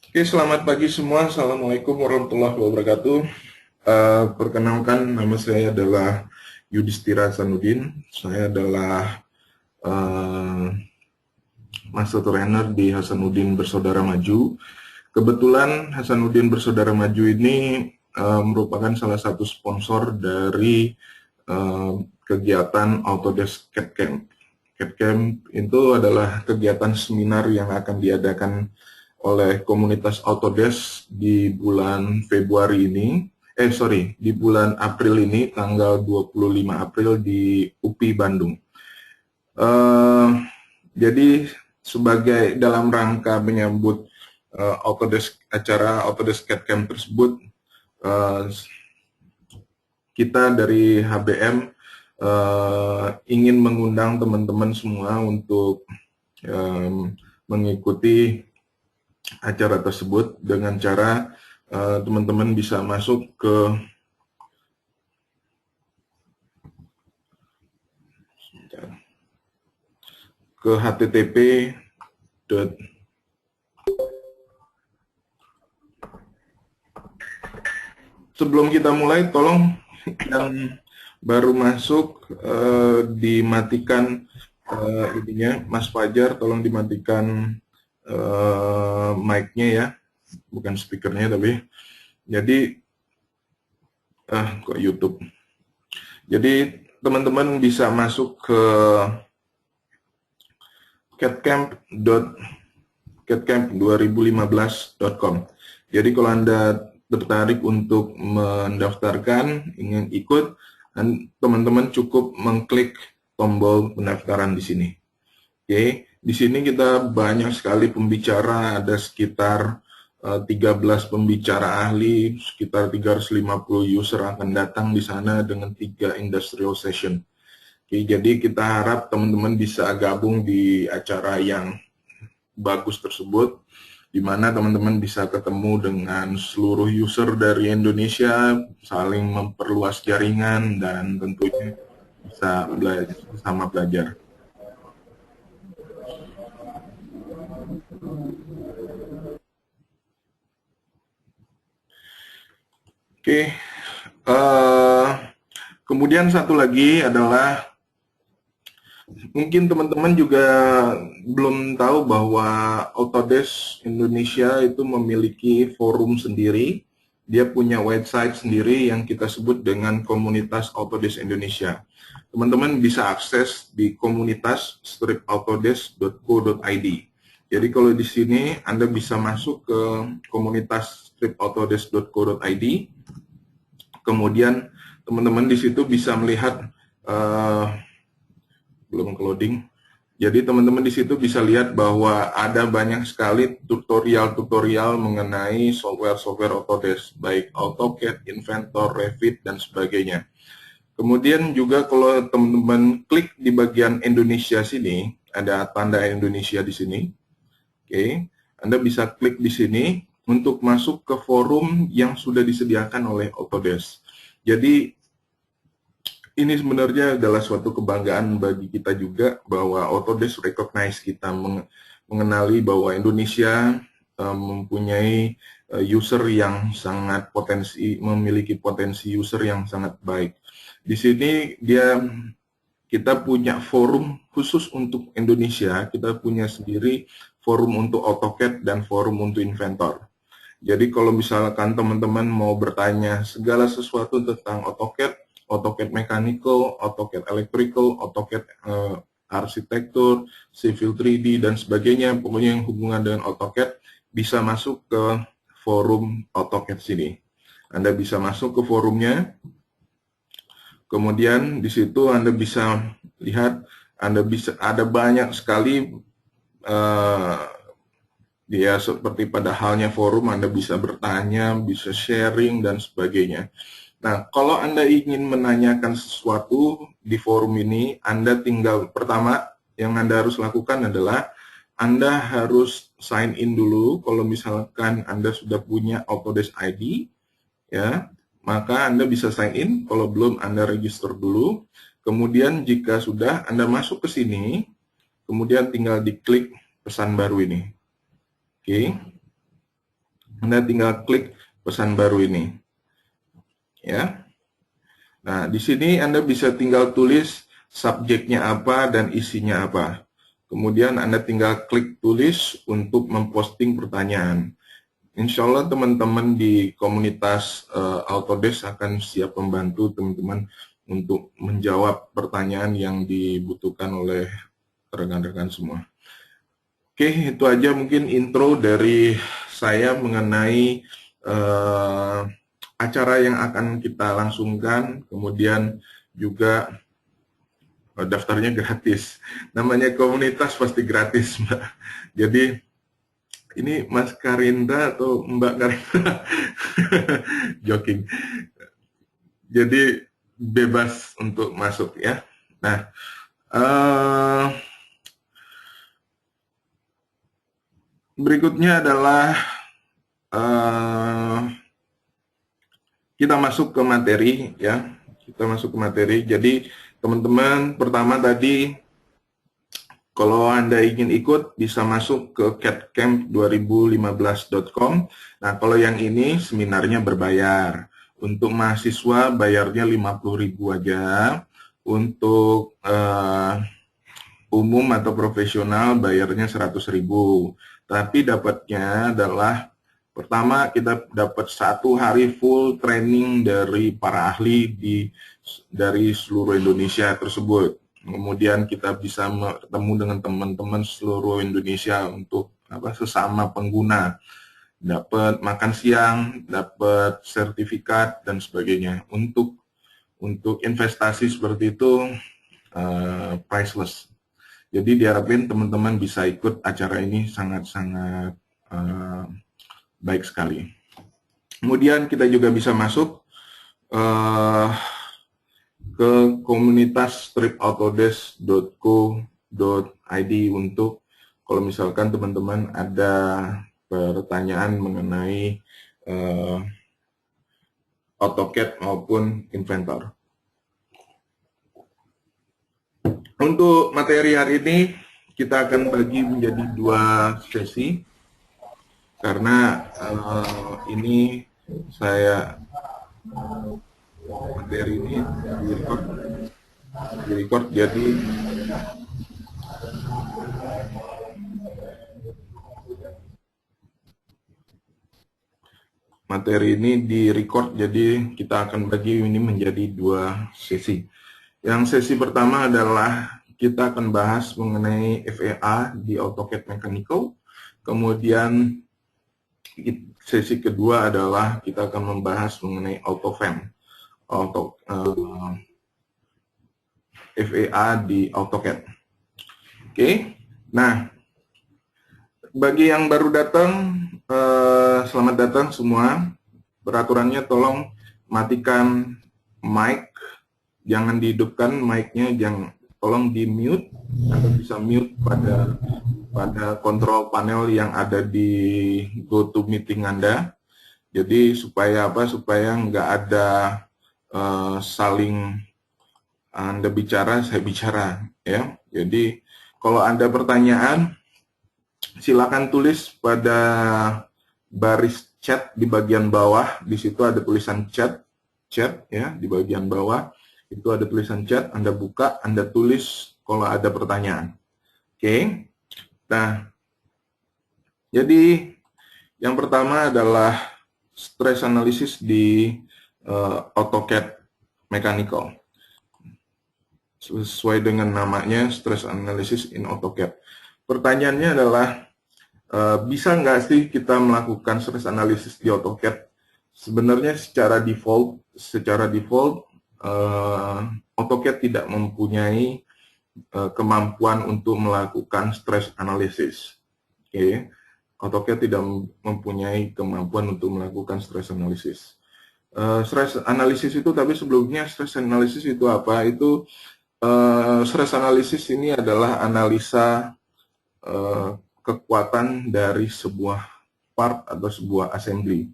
Oke, selamat pagi semua. Assalamualaikum warahmatullahi wabarakatuh. Perkenalkan, nama saya adalah Yudhistira Hasanuddin. Saya adalah uh, Master Trainer di Hasanuddin Bersaudara Maju. Kebetulan Hasanuddin Bersaudara Maju ini merupakan salah satu sponsor dari kegiatan Autodesk CAD Camp. CAD Camp itu adalah kegiatan seminar yang akan diadakan oleh komunitas Autodesk di bulan Februari ini, di bulan April ini, tanggal 25 April di UPI Bandung. Uh, jadi sebagai dalam rangka menyambut acara Autodesk CAD Camp tersebut, uh, kita dari HBM ingin mengundang teman-teman semua untuk mengikuti acara tersebut dengan cara teman-teman bisa masuk ke http. Sebelum kita mulai, tolong yang baru masuk dimatikan ininya, Mas Fajar, tolong dimatikan mic-nya ya, bukan speakernya tapi. Jadi kok YouTube. Jadi teman-teman bisa masuk ke cadcamp.2015.com. Jadi kalau Anda tertarik untuk mendaftarkan, ingin ikut, teman-teman cukup mengklik tombol pendaftaran di sini. Oke, di sini kita banyak sekali pembicara, ada sekitar 13 pembicara ahli, sekitar 350 user akan datang di sana dengan 3 industrial session. Oke, jadi kita harap teman-teman bisa gabung di acara yang bagus tersebut, di mana teman-teman bisa ketemu dengan seluruh user dari Indonesia, saling memperluas jaringan, dan tentunya bisa belajar, bersama belajar. Oke, kemudian satu lagi adalah mungkin teman-teman juga belum tahu bahwa Autodesk Indonesia itu memiliki forum sendiri. Dia punya website sendiri yang kita sebut dengan komunitas Autodesk Indonesia. Teman-teman bisa akses di komunitas stripautodesk.co.id. Jadi kalau di sini Anda bisa masuk ke komunitas stripautodesk.co.id. Kemudian teman-teman di situ bisa melihat belum loading. Jadi teman-teman di situ bisa lihat bahwa ada banyak sekali tutorial-tutorial mengenai software-software Autodesk, baik AutoCAD, Inventor, Revit, dan sebagainya. Kemudian juga kalau teman-teman klik di bagian Indonesia sini, ada tanda Indonesia di sini. Oke, Anda bisa klik di sini untuk masuk ke forum yang sudah disediakan oleh Autodesk. Jadi ini sebenarnya adalah suatu kebanggaan bagi kita juga bahwa Autodesk recognize kita, mengenali bahwa Indonesia mempunyai user yang sangat memiliki potensi user yang sangat baik. Di sini kita punya forum khusus untuk Indonesia, kita punya sendiri forum untuk AutoCAD dan forum untuk Inventor. Jadi kalau misalkan teman-teman mau bertanya segala sesuatu tentang AutoCAD, AutoCAD Mechanical, AutoCAD Electrical, AutoCAD Arsitektur, Civil 3D, dan sebagainya, pokoknya yang hubungan dengan AutoCAD, bisa masuk ke forum AutoCAD sini. Anda bisa masuk ke forumnya, kemudian di situ Anda bisa lihat, ada banyak sekali seperti pada halnya forum, Anda bisa bertanya, bisa sharing, dan sebagainya. Nah, kalau Anda ingin menanyakan sesuatu di forum ini, Anda tinggal, pertama yang Anda harus lakukan adalah Anda harus sign in dulu. Kalau misalkan Anda sudah punya Autodesk ID, ya, maka Anda bisa sign in. Kalau belum, Anda register dulu. Kemudian jika sudah, Anda masuk ke sini, kemudian tinggal diklik pesan baru ini. Oke. Anda tinggal klik pesan baru ini. Ya. Nah, di sini Anda bisa tinggal tulis subjeknya apa dan isinya apa. Kemudian Anda tinggal klik tulis untuk memposting pertanyaan. Insya Allah teman-teman di komunitas Autodesk akan siap membantu teman-teman untuk menjawab pertanyaan yang dibutuhkan oleh rekan-rekan semua. Oke, itu aja mungkin intro dari saya mengenai acara yang akan kita langsungkan, kemudian juga daftarnya gratis. Namanya komunitas pasti gratis, Mbak. Jadi ini Mas Karindra atau Mbak Karindra? Joking. Jadi bebas untuk masuk ya. Nah, berikutnya adalah kita masuk ke materi ya. Kita masuk ke materi. Jadi teman-teman pertama tadi kalau Anda ingin ikut bisa masuk ke catcamp2015.com. Nah, kalau yang ini seminarnya berbayar. Untuk mahasiswa bayarnya 50.000 aja. Untuk umum atau profesional bayarnya 100.000. Tapi dapatnya adalah pertama kita dapat 1 hari full training dari para ahli dari seluruh Indonesia tersebut. Kemudian kita bisa bertemu dengan teman-teman seluruh Indonesia untuk sesama pengguna, dapat makan siang, dapat sertifikat dan sebagainya. Untuk investasi seperti itu priceless. Jadi diharapkan teman-teman bisa ikut acara ini sangat-sangat baik sekali. Kemudian kita juga bisa masuk ke komunitas stripautodesk.co.id untuk kalau misalkan teman-teman ada pertanyaan mengenai AutoCAD maupun Inventor. Untuk materi hari ini kita akan bagi menjadi 2 sesi karena ini saya materi ini di-record jadi materi ini di-record jadi kita akan bagi ini menjadi 2 sesi. Yang sesi pertama adalah kita akan bahas mengenai FEA di AutoCAD Mechanical. Kemudian sesi kedua adalah kita akan membahas mengenai AutoFAM, FEA di AutoCAD. Oke, nah bagi yang baru datang, selamat datang semua. Peraturannya tolong matikan mic, jangan dihidupkan mic-nya, tolong di mute atau bisa mute pada kontrol panel yang ada di GoToMeeting Anda. Jadi supaya supaya nggak ada saling Anda bicara, saya bicara, ya. Jadi kalau Anda pertanyaan, silakan tulis pada baris chat di bagian bawah. Di situ ada tulisan chat ya, di bagian bawah itu ada tulisan chat. Anda buka, Anda tulis kalau ada pertanyaan. Oke. Nah, jadi yang pertama adalah stress analysis di AutoCAD Mechanical. Sesuai dengan namanya, stress analysis in AutoCAD. Pertanyaannya adalah, bisa nggak sih kita melakukan stress analysis di AutoCAD? Sebenarnya secara default AutoCAD tidak mempunyai kemampuan untuk melakukan stress analysis. Oke. AutoCAD tidak mempunyai kemampuan untuk melakukan stress analysis. Stress analysis itu, tapi sebelumnya stress analysis itu apa? Itu stress analysis ini adalah analisa kekuatan dari sebuah part atau sebuah assembly.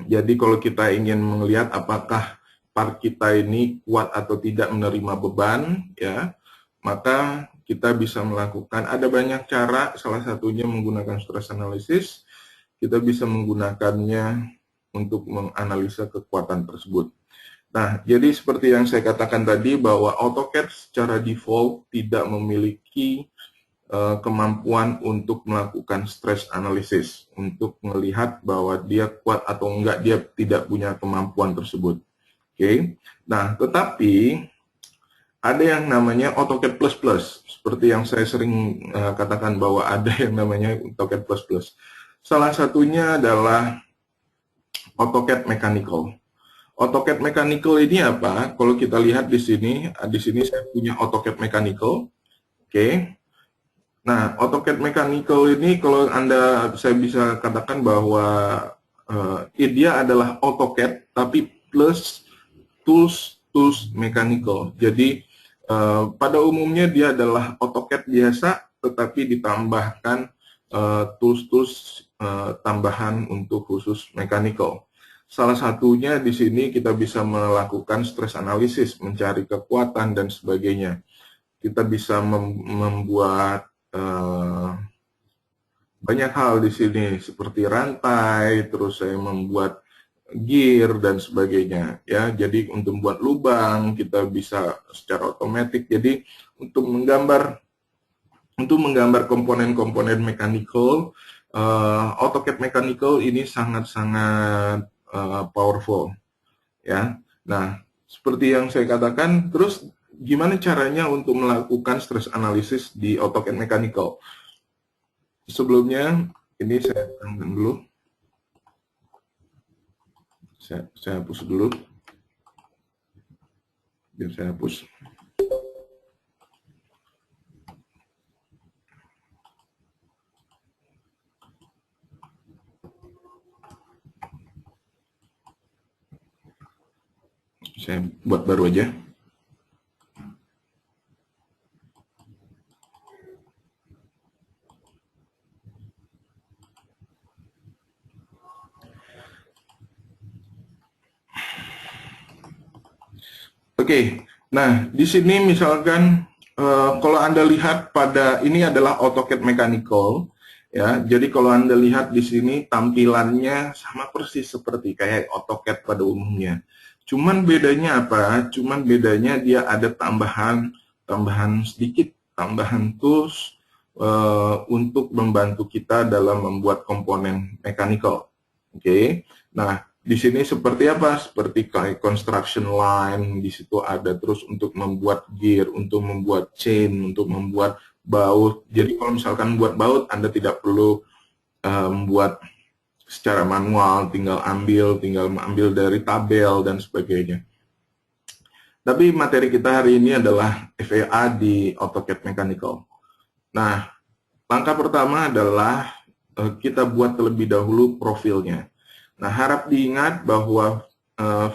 Jadi kalau kita ingin melihat apakah part kita ini kuat atau tidak menerima beban, ya, maka kita bisa melakukan, ada banyak cara, salah satunya menggunakan stress analysis. kita bisa menggunakannya untuk menganalisa kekuatan tersebut. Nah, jadi seperti yang saya katakan tadi bahwa AutoCAD secara default tidak memiliki kemampuan untuk melakukan stress analysis, untuk melihat bahwa dia kuat atau enggak, dia tidak punya kemampuan tersebut. Oke. Nah, tetapi ada yang namanya AutoCAD++. Seperti yang saya sering katakan bahwa ada yang namanya AutoCAD++. Salah satunya adalah AutoCAD Mechanical. AutoCAD Mechanical ini apa? Kalau kita lihat di sini saya punya AutoCAD Mechanical. Oke. Nah, AutoCAD Mechanical ini kalau saya bisa katakan bahwa dia adalah AutoCAD tapi plus tools mechanical. Jadi pada umumnya dia adalah AutoCAD biasa tetapi ditambahkan tools tambahan untuk khusus mechanical. Salah satunya di sini kita bisa melakukan stress analysis, mencari kekuatan dan sebagainya. Kita bisa membuat banyak hal di sini seperti rantai, terus saya membuat gear dan sebagainya ya. Jadi untuk membuat lubang kita bisa secara otomatis. Jadi untuk menggambar komponen-komponen mechanical, AutoCAD Mechanical ini sangat-sangat powerful ya. Nah, seperti yang saya katakan, terus gimana caranya untuk melakukan stress analysis di AutoCAD Mechanical? Sebelumnya ini saya tanggal dulu. Saya hapus dulu. Biar saya hapus. Saya buat baru aja. Oke, nah di sini misalkan kalau Anda lihat pada ini adalah AutoCAD Mechanical, ya. Jadi kalau Anda lihat di sini tampilannya sama persis seperti kayak AutoCAD pada umumnya. Cuman bedanya apa? Cuman bedanya dia ada tambahan sedikit, tambahan tools untuk membantu kita dalam membuat komponen mechanical. Oke, nah di sini seperti apa? Seperti kayak construction line, di situ ada terus untuk membuat gear, untuk membuat chain, untuk membuat baut. Jadi kalau misalkan buat baut, Anda tidak perlu membuat secara manual, tinggal ambil dari tabel dan sebagainya. Tapi materi kita hari ini adalah FEA di AutoCAD Mechanical. Nah, langkah pertama adalah kita buat terlebih dahulu profilnya. Nah, harap diingat bahwa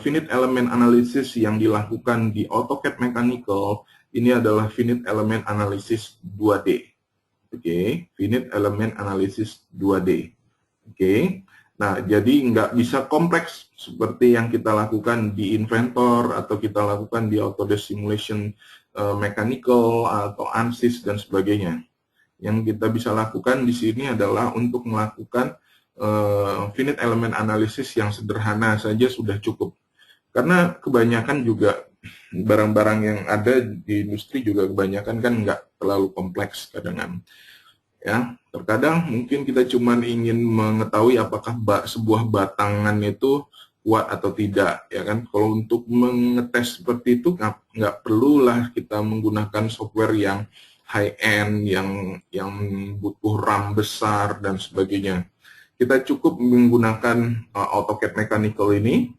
finite element analysis yang dilakukan di AutoCAD Mechanical ini adalah finite element analysis 2D. Oke, finite element analysis 2D. Oke, nah jadi nggak bisa kompleks seperti yang kita lakukan di Inventor atau kita lakukan di Autodesk Simulation Mechanical atau ANSYS dan sebagainya. Yang kita bisa lakukan di sini adalah untuk melakukan finite element analysis yang sederhana saja sudah cukup. Karena kebanyakan juga barang-barang yang ada di industri juga kebanyakan kan nggak terlalu kompleks kadang-kadang. Ya, terkadang mungkin kita cuma ingin mengetahui apakah sebuah batangan itu kuat atau tidak, ya kan? Kalau untuk mengetes seperti itu nggak perlulah kita menggunakan software yang high end, yang butuh RAM besar dan sebagainya. Kita cukup menggunakan AutoCAD Mechanical ini,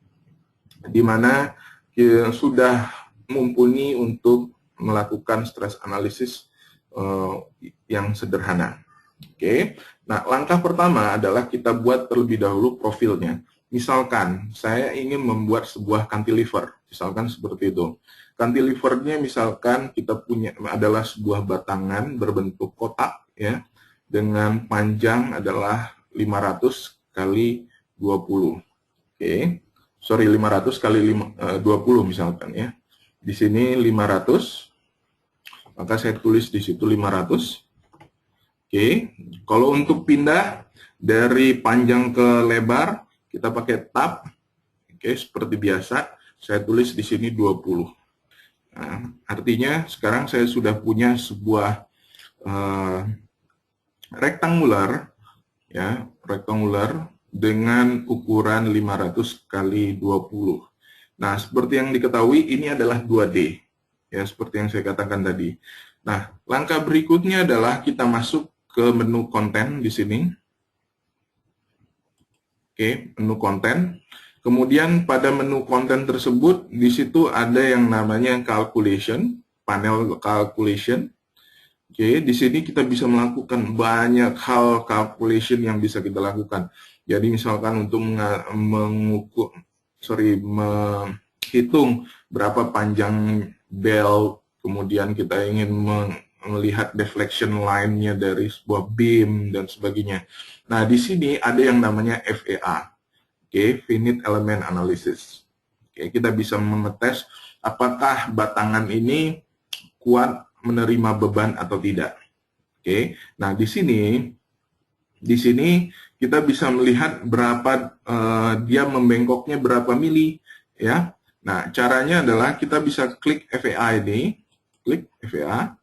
di mana sudah mumpuni untuk melakukan stress analysis yang sederhana. Oke, nah langkah pertama adalah kita buat terlebih dahulu profilnya. Misalkan saya ingin membuat sebuah cantilever, misalkan seperti itu. Cantilevernya misalkan kita punya adalah sebuah batangan berbentuk kotak, ya, dengan panjang adalah 500 kali 20. Oke. Sorry, 500 kali 20 misalkan ya. Di sini 500. Maka saya tulis di situ 500. Oke. Kalau untuk pindah Dari panjang ke lebar, kita pakai tab. Oke, seperti biasa, saya tulis di sini 20. Nah, artinya sekarang saya sudah punya sebuah rektangular, ya, rektangular dengan ukuran 500 kali 20. Nah, seperti yang diketahui ini adalah 2D, ya, seperti yang saya katakan tadi. Nah, langkah berikutnya adalah kita masuk ke menu konten di sini. Oke, menu konten. Kemudian pada menu konten tersebut, di situ ada yang namanya calculation, panel calculation. Oke, di sini kita bisa melakukan banyak hal calculation yang bisa kita lakukan. Jadi misalkan untuk menghitung berapa panjang belt, kemudian kita ingin melihat deflection line-nya dari sebuah beam dan sebagainya. Nah, di sini ada yang namanya FEA, oke, Finite Element Analysis. Oke, kita bisa mengetes apakah batangan ini kuat menerima beban atau tidak. Oke, nah di sini kita bisa melihat berapa dia membengkoknya berapa mili, ya. Nah, caranya adalah kita bisa klik FEA ini, klik FEA.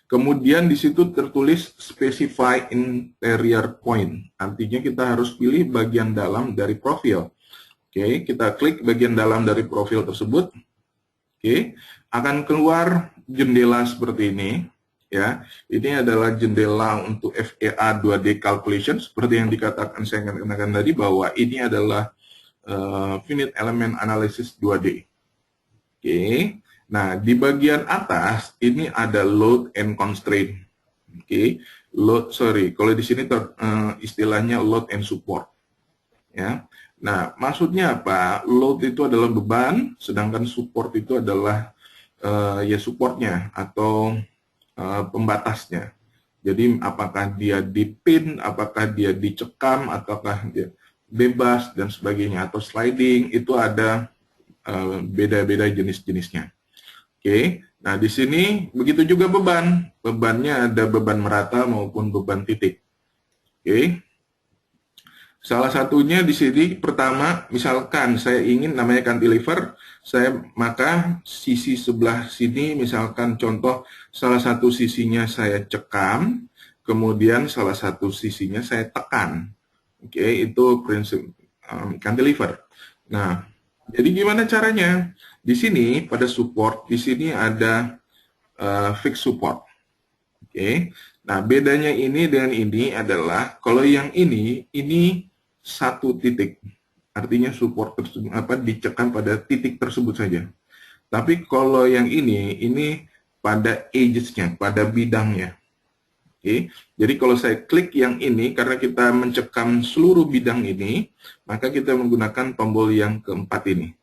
Kemudian di situ tertulis specify interior point. Artinya kita harus pilih bagian dalam dari profil. Oke, kita klik bagian dalam dari profil tersebut. Oke, akan keluar jendela seperti ini. Ya, ini adalah jendela untuk FEA 2D calculation seperti yang dikatakan saya katakan tadi bahwa ini adalah finite element analysis 2D. Oke. Nah, di bagian atas ini ada load and constraint. Oke, kalau di sini istilahnya load and support. Ya. Nah, maksudnya apa? Load itu adalah beban, sedangkan support itu adalah ya supportnya atau pembatasnya. Jadi apakah dia dipin, apakah dia dicekam, ataukah dia bebas dan sebagainya atau sliding, itu ada beda-beda jenis-jenisnya. Oke, nah di sini begitu juga beban. Bebannya ada beban merata maupun beban titik. Oke, salah satunya di sini pertama, misalkan saya ingin namanya cantilever, maka sisi sebelah sini, misalkan contoh salah satu sisinya saya cekam, kemudian salah satu sisinya saya tekan. Oke, itu prinsip cantilever. Nah, jadi gimana caranya? Di sini pada support, di sini ada fixed support. Oke. Nah, bedanya ini dengan ini adalah kalau yang ini satu titik. Artinya support tersebut dicekam pada titik tersebut saja. Tapi kalau yang ini pada edges-nya, pada bidangnya. Oke. Jadi kalau saya klik yang ini, karena kita mencekam seluruh bidang ini, maka kita menggunakan tombol yang keempat ini.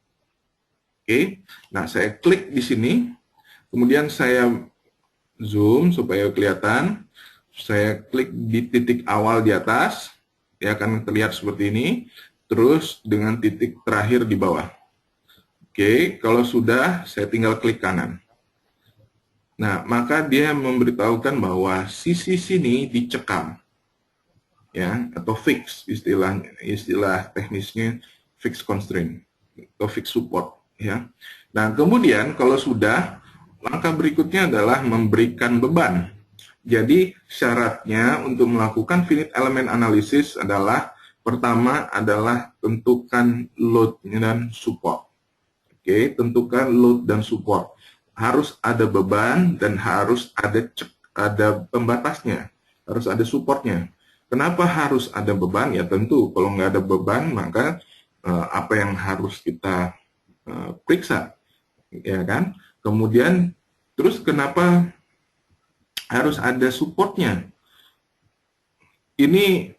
Oke, nah saya klik di sini, kemudian saya zoom supaya kelihatan. Saya klik di titik awal di atas, ya akan terlihat seperti ini. Terus dengan titik terakhir di bawah. Oke, kalau sudah, saya tinggal klik kanan. Nah, maka dia memberitahukan bahwa sisi sini dicekam, ya, atau fix istilah teknisnya fix constraint atau fix support. Ya. Nah, kemudian kalau sudah, langkah berikutnya adalah memberikan beban. Jadi, syaratnya untuk melakukan finite element analysis adalah pertama adalah tentukan load dan support. Oke, tentukan load dan support. Harus ada beban dan harus ada pembatasnya, harus ada supportnya. Kenapa harus ada beban? Ya tentu, kalau nggak ada beban, maka apa yang harus kita periksa, ya kan? Kemudian terus kenapa harus ada supportnya? Ini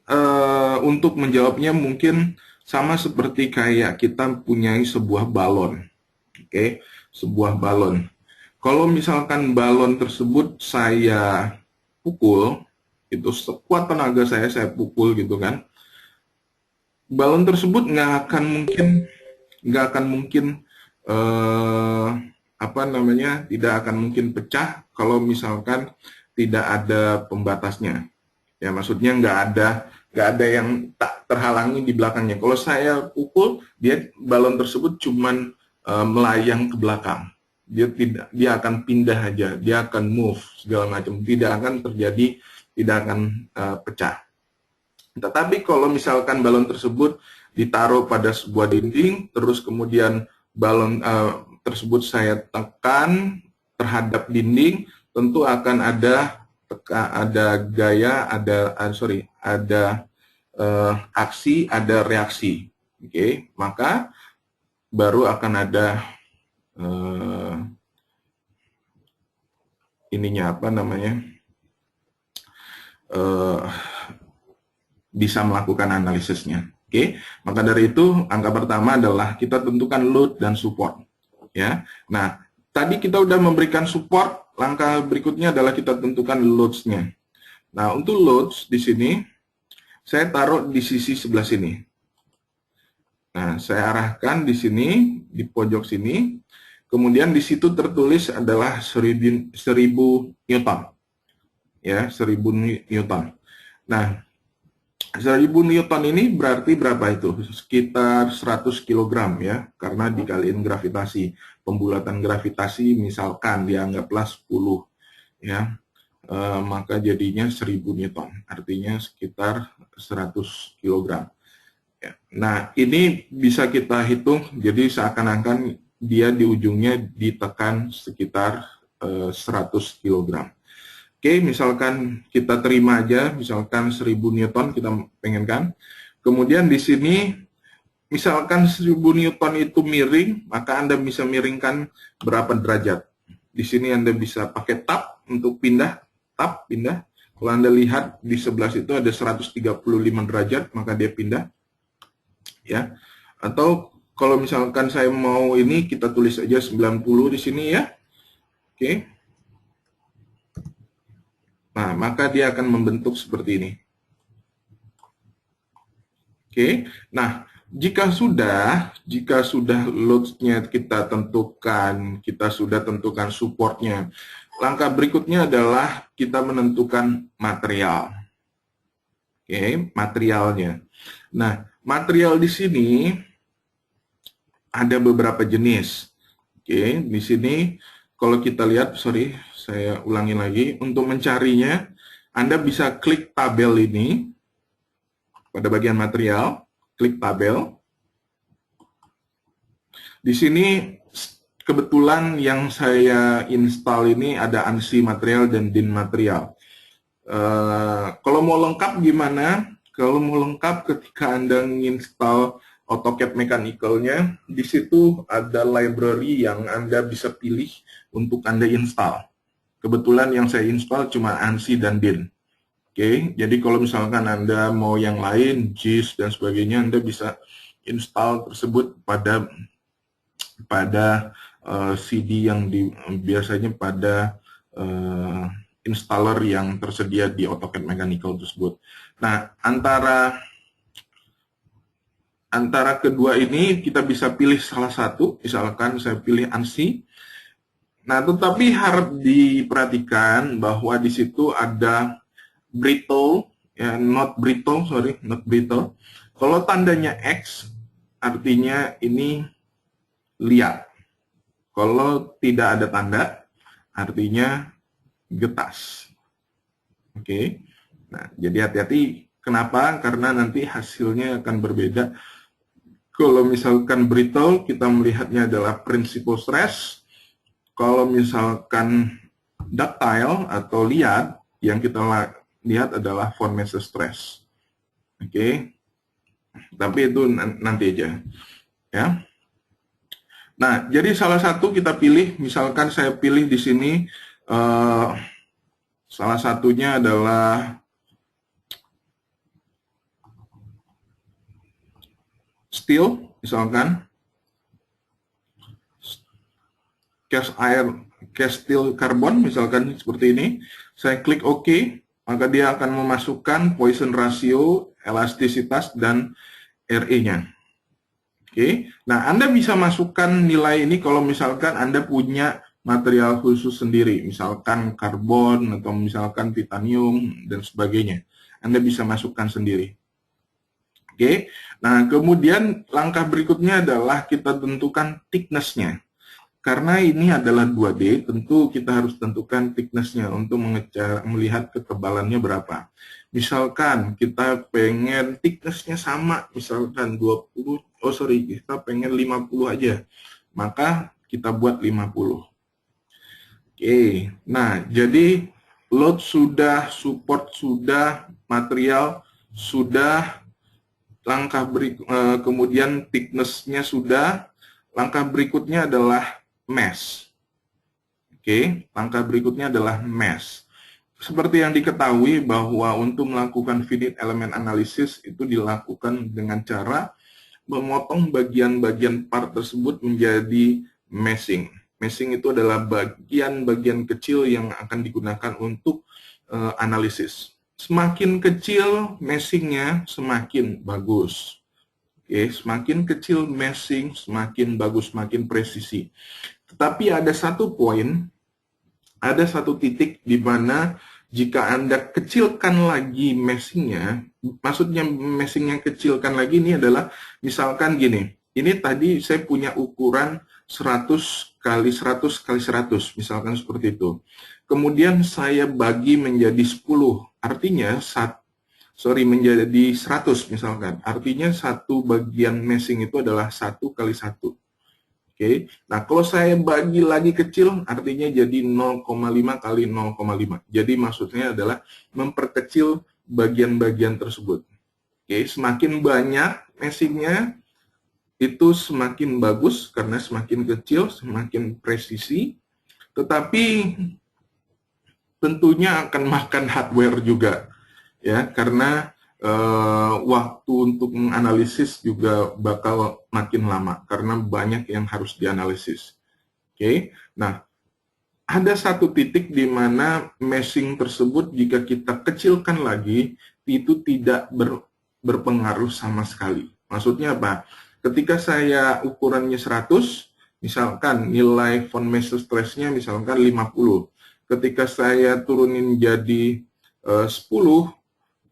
untuk menjawabnya mungkin sama seperti kayak kita punya sebuah balon, oke? Sebuah balon. Kalau misalkan balon tersebut saya pukul, itu sekuat tenaga saya pukul gitu kan, balon tersebut nggak akan mungkin tidak akan mungkin pecah kalau misalkan tidak ada pembatasnya. Ya, maksudnya nggak nggak ada yang tak terhalangi di belakangnya. Kalau saya pukul, balon tersebut cuman melayang ke belakang. Dia akan pindah aja, dia akan move segala macam, tidak akan terjadi, tidak akan pecah. Tetapi kalau misalkan balon tersebut ditaruh pada sebuah dinding, terus kemudian balon tersebut saya tekan terhadap dinding, tentu akan ada gaya, ada aksi, ada reaksi. Oke, maka baru akan ada bisa melakukan analisisnya. Oke, maka dari itu angka pertama adalah kita tentukan load dan support. Ya, nah tadi kita udah memberikan support, langkah berikutnya adalah kita tentukan loads-nya. Nah, untuk loads di sini saya taruh di sisi sebelah sini. Nah, saya arahkan di sini, di pojok sini. Kemudian di situ tertulis adalah 1000 Newton. Ya, 1000 Newton. Nah, 1000 Newton ini berarti berapa itu? Sekitar 100 kg ya, karena dikaliin gravitasi. Pembulatan gravitasi misalkan dianggaplah 10 ya. Maka jadinya 1000 Newton, artinya sekitar 100 kg. Ya. Nah, ini bisa kita hitung, jadi seakan-akan dia di ujungnya ditekan sekitar 100 kg. Oke, misalkan kita terima aja, misalkan 1000 Newton kita pengenkan. Kemudian di sini, misalkan 1000 Newton itu miring, maka Anda bisa miringkan berapa derajat. Di sini Anda bisa pakai tab untuk pindah, tab, pindah. Kalau Anda lihat di sebelah situ ada 135 derajat, maka dia pindah. Ya. Atau kalau misalkan saya mau ini, kita tulis aja 90 di sini ya. Oke. Nah, maka dia akan membentuk seperti ini. Oke. Nah, jika sudah loads-nya kita tentukan, kita sudah tentukan support-nya, langkah berikutnya adalah kita menentukan material. Oke, materialnya. Nah, material di sini ada beberapa jenis. Oke, di sini kalau kita lihat, saya ulangi lagi. Untuk mencarinya, Anda bisa klik tabel ini pada bagian material, klik tabel. Di sini kebetulan yang saya install ini ada ANSI material dan DIN material. Kalau mau lengkap gimana? Kalau mau lengkap ketika Anda menginstal AutoCAD Mechanical-nya, di situ ada library yang Anda bisa pilih untuk Anda install. Kebetulan yang saya install cuma ANSI dan DIN. Oke, jadi kalau misalkan Anda mau yang lain, JIS dan sebagainya, Anda bisa install tersebut pada CD yang biasanya pada installer yang tersedia di AutoCAD Mechanical tersebut. Nah, antara kedua ini kita bisa pilih salah satu, misalkan saya pilih ANSI. Nah, tetapi harap diperhatikan bahwa di situ ada brittle, ya, not brittle. Kalau tandanya X, artinya ini liat. Kalau tidak ada tanda, artinya getas. Oke. Nah, jadi hati-hati. Kenapa? Karena nanti hasilnya akan berbeda. Kalau misalkan brittle, kita melihatnya adalah principal stress. Kalau misalkan ductile atau liat, yang kita lihat adalah von Mises stress. Oke. Tapi itu nanti aja. Ya. Nah, jadi salah satu kita pilih, misalkan saya pilih di sini, salah satunya adalah steel, misalkan cast steel carbon, misalkan seperti ini. Saya klik OK, maka dia akan memasukkan Poisson ratio, elastisitas, dan RE-nya. Oke, nah Anda bisa masukkan nilai ini kalau misalkan Anda punya material khusus sendiri, misalkan karbon atau misalkan titanium dan sebagainya. Anda bisa masukkan sendiri. Oke, nah kemudian langkah berikutnya adalah kita tentukan thickness-nya. Karena ini adalah 2D, tentu kita harus tentukan thickness-nya untuk melihat ketebalannya berapa. Misalkan kita pengen thickness-nya sama, misalkan 20, kita pengen 50 aja. Maka kita buat 50. Oke, nah jadi load sudah, support sudah, material sudah, kemudian thickness-nya sudah, langkah berikutnya adalah mesh. Oke, langkah berikutnya adalah mesh. Seperti yang diketahui bahwa untuk melakukan finite element analysis itu dilakukan dengan cara memotong bagian-bagian part tersebut menjadi meshing. Meshing itu adalah bagian-bagian kecil yang akan digunakan untuk analisis. Semakin kecil meshingnya, semakin bagus. Oke, semakin kecil meshing, semakin bagus, semakin presisi. Tetapi ada satu poin, ada satu titik di mana jika Anda kecilkan lagi meshingnya, maksudnya meshing yang kecilkan lagi ini adalah misalkan gini, ini tadi saya punya ukuran 100 kali 100 kali 100, misalkan seperti itu. Kemudian saya bagi menjadi 10, artinya menjadi 100 misalkan. Artinya satu bagian meshing itu adalah 1 kali 1. Oke. Nah, kalau saya bagi lagi kecil, artinya jadi 0,5 kali 0,5. Jadi maksudnya adalah memperkecil bagian-bagian tersebut. Oke, semakin banyak meshingnya, itu semakin bagus karena semakin kecil, semakin presisi. Tetapi tentunya akan makan hardware juga, ya, karena waktu untuk menganalisis juga bakal makin lama karena banyak yang harus dianalisis. Oke, nah ada satu titik di mana meshing tersebut jika kita kecilkan lagi itu tidak berpengaruh sama sekali. Maksudnya apa? Ketika saya ukurannya 100, misalkan nilai von Mises stress-nya misalkan 50. Ketika saya turunin jadi 10,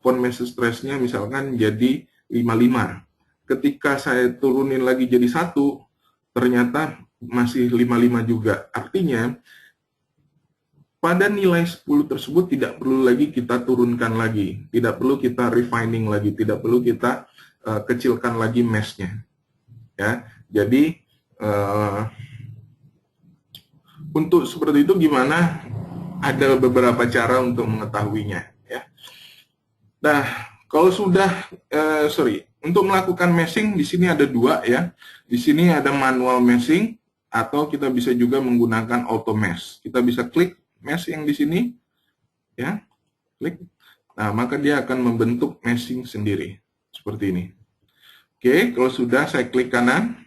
von Mises stress-nya misalkan jadi 55. Ketika saya turunin lagi jadi 1, ternyata masih 55 juga. Artinya, pada nilai 10 tersebut tidak perlu lagi kita turunkan lagi, tidak perlu kita refining lagi, tidak perlu kita kecilkan lagi mesh-nya. Ya, jadi untuk seperti itu gimana? Ada beberapa cara untuk mengetahuinya. Ya. Nah, kalau sudah untuk melakukan meshing di sini ada dua ya. Di sini ada manual meshing atau kita bisa juga menggunakan auto mesh. Kita bisa klik mesh yang di sini, ya, klik. Nah, maka dia akan membentuk meshing sendiri seperti ini. Oke, kalau sudah saya klik kanan.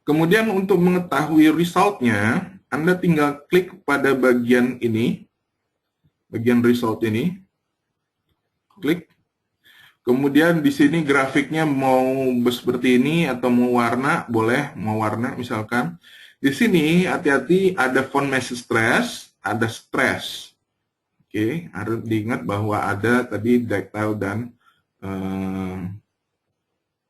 Kemudian untuk mengetahui resultnya, Anda tinggal klik pada bagian ini, bagian result ini, klik. Kemudian di sini grafiknya mau seperti ini atau mau warna, boleh mau warna misalkan. Di sini hati-hati ada von Mises stress, ada stress. Oke, harus diingat bahwa ada tadi ductile dan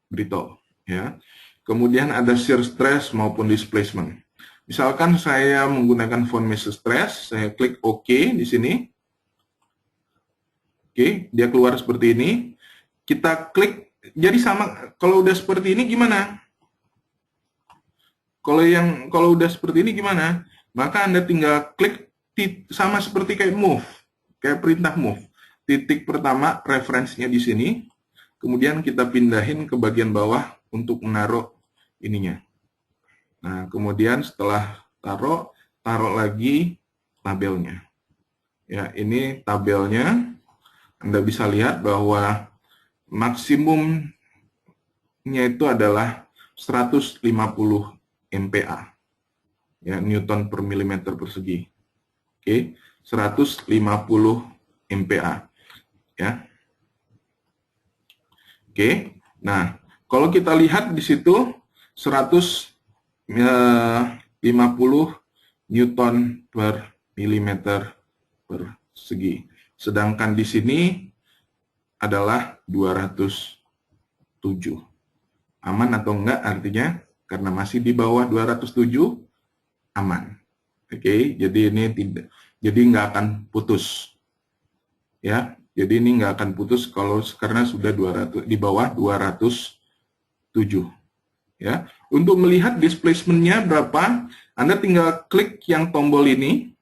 brittle, ya. Kemudian ada shear stress maupun displacement. Misalkan saya menggunakan von Mises stress, saya klik OK di sini. Oke, dia keluar seperti ini. Kita klik, jadi sama. Kalau udah seperti ini gimana? Kalau udah seperti ini gimana? Maka Anda tinggal klik sama seperti kayak move, kayak perintah move. Titik pertama referensinya di sini. Kemudian kita pindahin ke bagian bawah untuk menaruh ininya. Nah, kemudian setelah taruh lagi tabelnya. Ya, ini tabelnya. Anda bisa lihat bahwa maksimumnya itu adalah 150 MPa. Ya, Newton per milimeter persegi. Oke, 150 MPa. Ya. Oke. Nah, kalau kita lihat di situ 150 Newton per milimeter persegi. Sedangkan di sini adalah 200 207. Aman atau enggak artinya karena masih di bawah 207 aman. Oke, jadi ini tidak, jadi nggak akan putus. Ya, jadi ini nggak akan putus kalau karena sudah 200 di bawah 207. Ya, untuk melihat displacement-nya berapa, Anda tinggal klik yang tombol ini,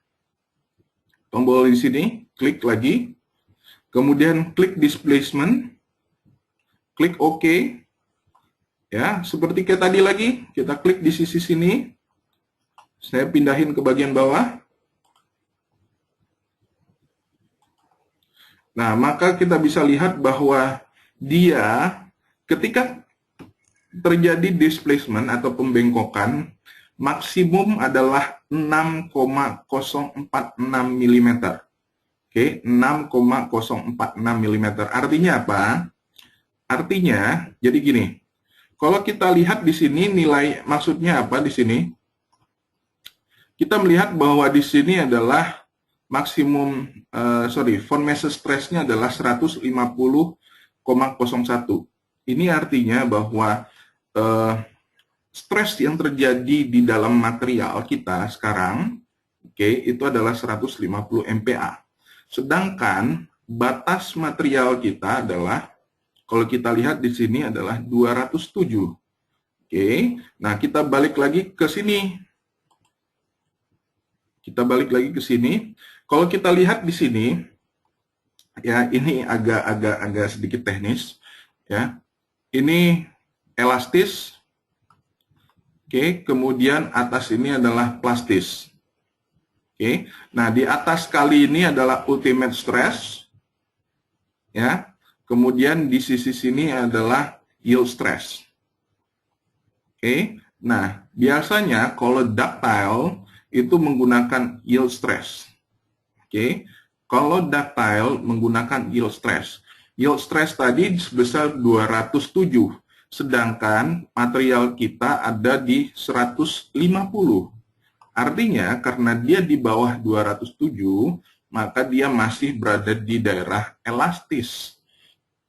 tombol di sini, klik lagi, kemudian klik displacement, klik OK. Ya, seperti kayak tadi lagi, kita klik di sisi sini. Saya pindahin ke bagian bawah. Nah, maka kita bisa lihat bahwa dia ketika terjadi displacement atau pembengkokan, maksimum adalah 6,046 mm. Oke, 6,046 mm. Artinya apa? Artinya, jadi gini, kalau kita lihat di sini nilai, maksudnya apa di sini? Kita melihat bahwa di sini adalah maksimum, von Mises stress-nya adalah 150,01. Ini artinya bahwa stres yang terjadi di dalam material kita sekarang, oke, itu adalah 150 MPa. Sedangkan batas material kita adalah, kalau kita lihat di sini adalah 207. Oke, nah kita balik lagi ke sini. Kita balik lagi ke sini. Kalau kita lihat di sini, ya ini agak sedikit teknis, ya. Ini elastis. Oke, kemudian atas ini adalah plastis. Oke, nah di atas kali ini adalah ultimate stress, ya. Kemudian di sisi sini adalah yield stress. Oke, nah biasanya kalau ductile itu menggunakan yield stress. Oke, kalau ductile menggunakan yield stress. Yield stress tadi sebesar 207, sedangkan material kita ada di 150. Artinya karena dia di bawah 207, maka dia masih berada di daerah elastis.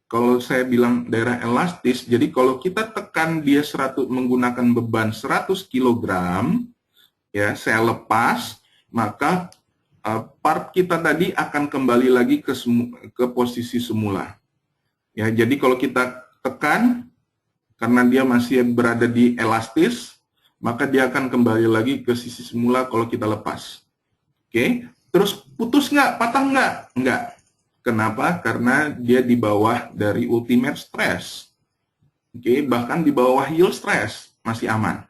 Kalau saya bilang daerah elastis, jadi kalau kita tekan dia menggunakan beban 100 kg, ya, saya lepas, maka part kita tadi akan kembali lagi ke posisi semula. Ya, jadi kalau kita tekan, karena dia masih berada di elastis, maka dia akan kembali lagi ke sisi semula kalau kita lepas. Oke, terus putus nggak? Patah nggak? Nggak. Kenapa? Karena dia di bawah dari ultimate stress. Oke, bahkan di bawah yield stress masih aman.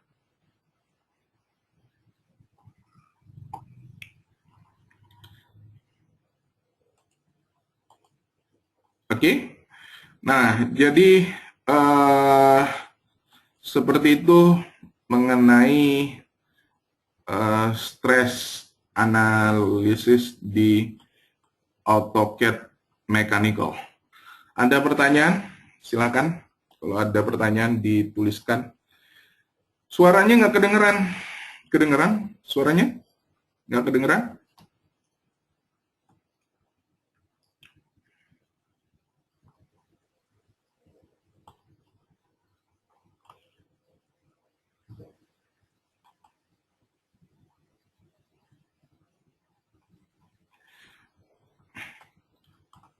Oke, nah jadi seperti itu mengenai stress analisis di AutoCAD Mechanical. Ada pertanyaan? Silakan. Kalau ada pertanyaan dituliskan. Suaranya nggak kedengeran? Kedengeran? Suaranya nggak kedengeran?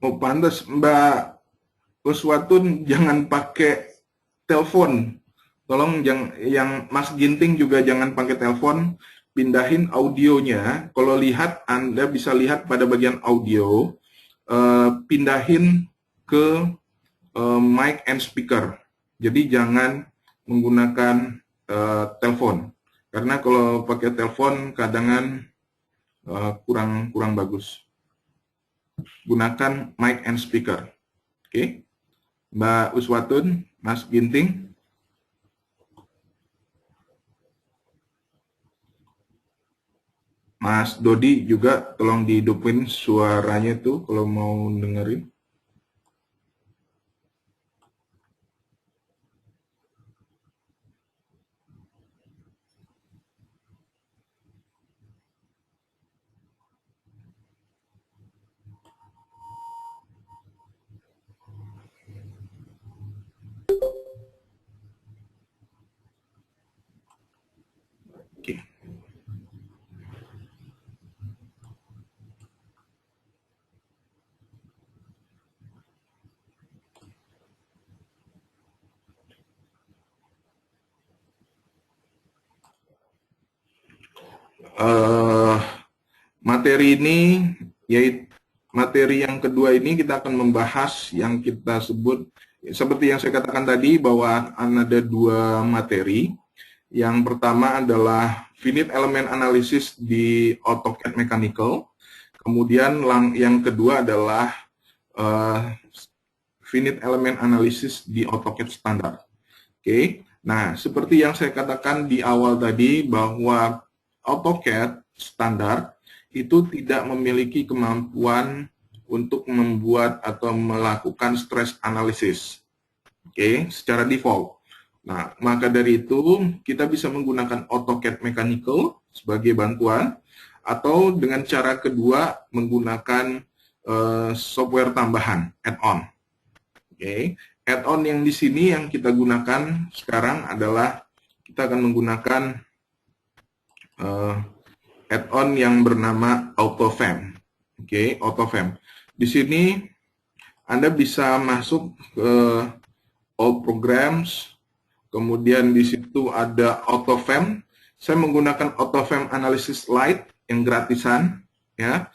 Oh, pantas Mbak Uswatun jangan pakai telepon. Tolong yang Mas Ginting juga jangan pakai telepon, pindahin audionya. Kalau lihat, Anda bisa lihat pada bagian audio, pindahin ke mic and speaker. Jadi jangan menggunakan telepon. Karena kalau pakai telepon kadang kurang bagus. Gunakan mic and speaker. Oke. Mbak Uswatun, Mas Ginting. Mas Dodi juga tolong dihidupin suaranya tuh kalau mau dengerin. eh, materi ini, yaitu materi yang kedua ini kita akan membahas yang kita sebut, seperti yang saya katakan tadi, bahwa ada dua materi. Yang pertama adalah finite element analysis di AutoCAD Mechanical. Kemudian yang kedua adalah finite element analysis di AutoCAD Standard. Oke, nah seperti yang saya katakan di awal tadi bahwa AutoCAD Standard itu tidak memiliki kemampuan untuk membuat atau melakukan stress analysis, oke, secara default. Nah, maka dari itu kita bisa menggunakan AutoCAD Mechanical sebagai bantuan, atau dengan cara kedua menggunakan software tambahan, add-on. Oke, add-on yang di sini yang kita gunakan sekarang adalah kita akan menggunakan add-on yang bernama AutoFM. Oke, AutoFM. Di sini Anda bisa masuk ke All Programs, kemudian di situ ada AutoFM. Saya menggunakan AutoFM Analysis Lite yang gratisan, ya.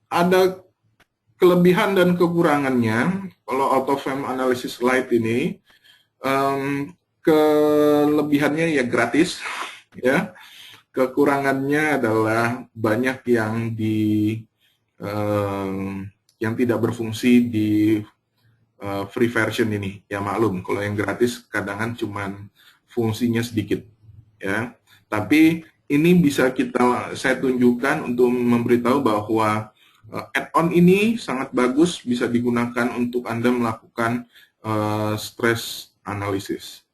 Ada kelebihan dan kekurangannya. Kalau AutoFM Analysis Lite ini, kelebihannya ya gratis, ya. Kekurangannya adalah banyak yang tidak berfungsi di free version ini. Ya maklum, kalau yang gratis kadang-kadang cuman fungsinya sedikit, ya. Tapi ini bisa saya tunjukkan untuk memberitahu bahwa add-on ini sangat bagus, bisa digunakan untuk Anda melakukan stress analysis.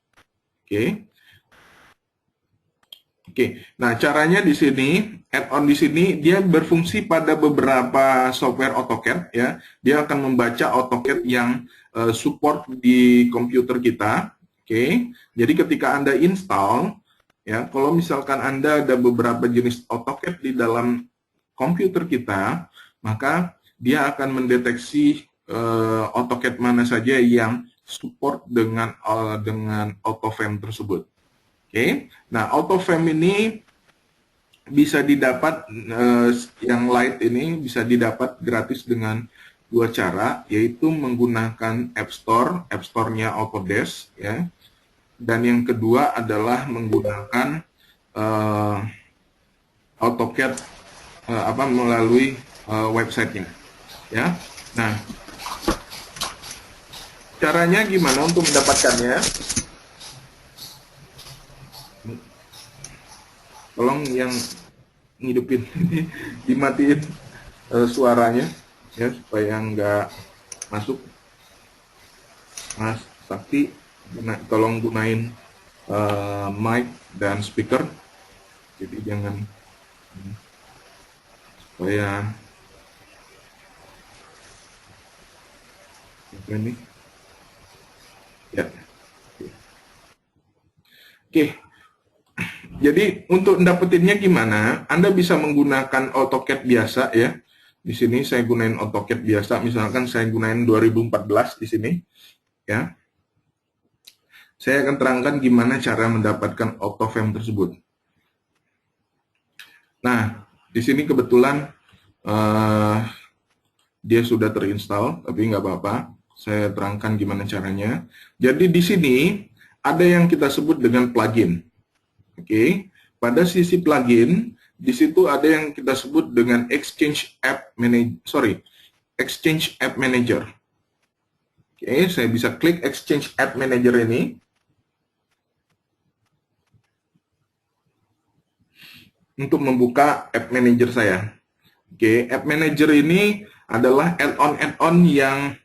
Oke, nah caranya di sini, add-on di sini dia berfungsi pada beberapa software AutoCAD, ya. Dia akan membaca AutoCAD yang support di komputer kita. Oke, jadi ketika Anda install, ya, kalau misalkan Anda ada beberapa jenis AutoCAD di dalam komputer kita, maka dia akan mendeteksi AutoCAD mana saja yang support dengan AutoFM tersebut. Oke, nah AutoFM ini bisa didapat, yang light ini bisa didapat gratis dengan dua cara, yaitu menggunakan App Store-nya Autodesk, ya. Dan yang kedua adalah menggunakan AutoCAD melalui websitenya, ya. Nah, caranya gimana untuk mendapatkannya? Tolong yang ngidupin ini dimatiin suaranya, ya, supaya nggak masuk. Mas Sakti, tolong gunain mic dan speaker, jadi jangan, supaya ini, ya. Oke. Jadi untuk dapetinnya gimana? Anda bisa menggunakan AutoCAD biasa, ya. Di sini saya gunain AutoCAD biasa, misalkan saya gunain 2014 di sini, ya. Saya akan terangkan gimana cara mendapatkan AutoFM tersebut. Nah, di sini kebetulan dia sudah terinstall, tapi nggak apa-apa. Saya terangkan gimana caranya. Jadi di sini ada yang kita sebut dengan plugin. Oke, pada sisi plugin, di situ ada yang kita sebut dengan Exchange App Manager. Oke, saya bisa klik Exchange App Manager ini. Untuk membuka App Manager saya. Oke, App Manager ini adalah add-on yang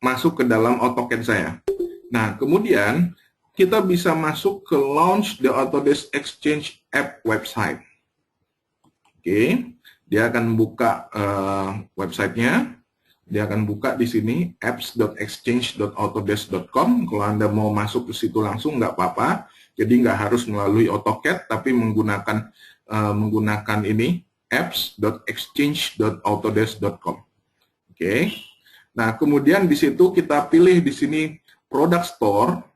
masuk ke dalam AutoCAD saya. Nah, kemudian kita bisa masuk ke Launch the Autodesk Exchange App website. Oke, dia akan buka websitenya. Dia akan buka di sini apps.exchange.autodesk.com. Kalau Anda mau masuk ke situ langsung nggak apa-apa. Jadi nggak harus melalui AutoCAD, tapi menggunakan ini apps.exchange.autodesk.com. Oke. Nah, kemudian di situ kita pilih di sini Product Store.